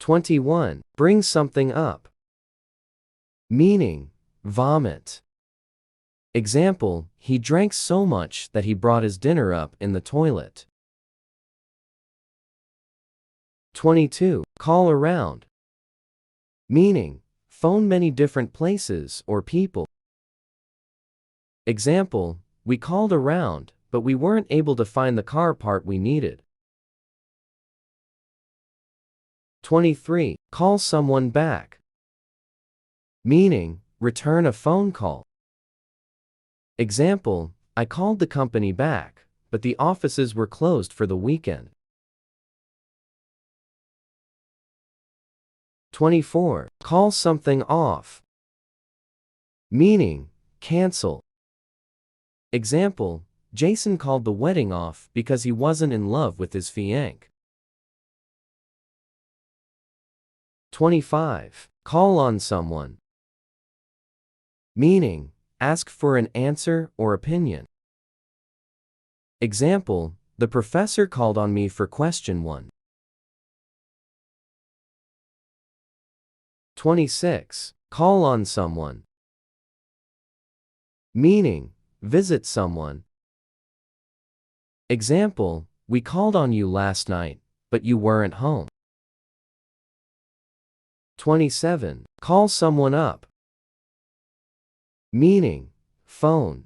21. Bring something up. Meaning, vomit. Example, he drank so much that he brought his dinner up in the toilet. 22. Call around. Meaning, phone many different places or people. Example, we called around, but we weren't able to find the car part we needed. 23. Call someone back. Meaning, return a phone call. Example, I called the company back, but the offices were closed for the weekend. 24. Call something off. Meaning, cancel. Example, Jason called the wedding off because he wasn't in love with his fiancée. 25. Call on someone. Meaning, ask for an answer or opinion. Example, the professor called on me for question 1. 26. Call on someone. Meaning, visit someone. Example, we called on you last night, but you weren't home. 27. Call someone up. Meaning, phone.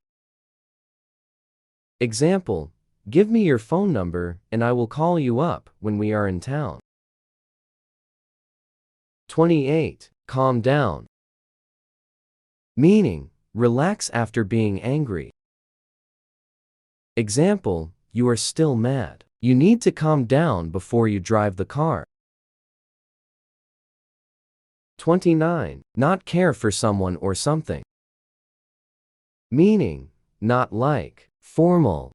Example, give me your phone number and I will call you up when we are in town. 28. Calm down. Meaning, relax after being angry. Example, you are still mad. You need to calm down before you drive the car. 29. Not care for someone or something. Meaning, not like, formal.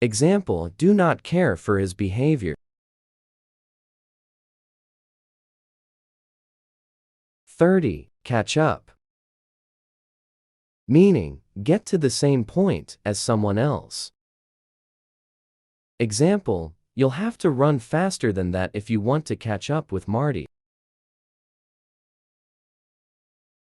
Example, do not care for his behavior. 30. Catch up. Meaning, get to the same point as someone else. Example, you'll have to run faster than that if you want to catch up with Marty.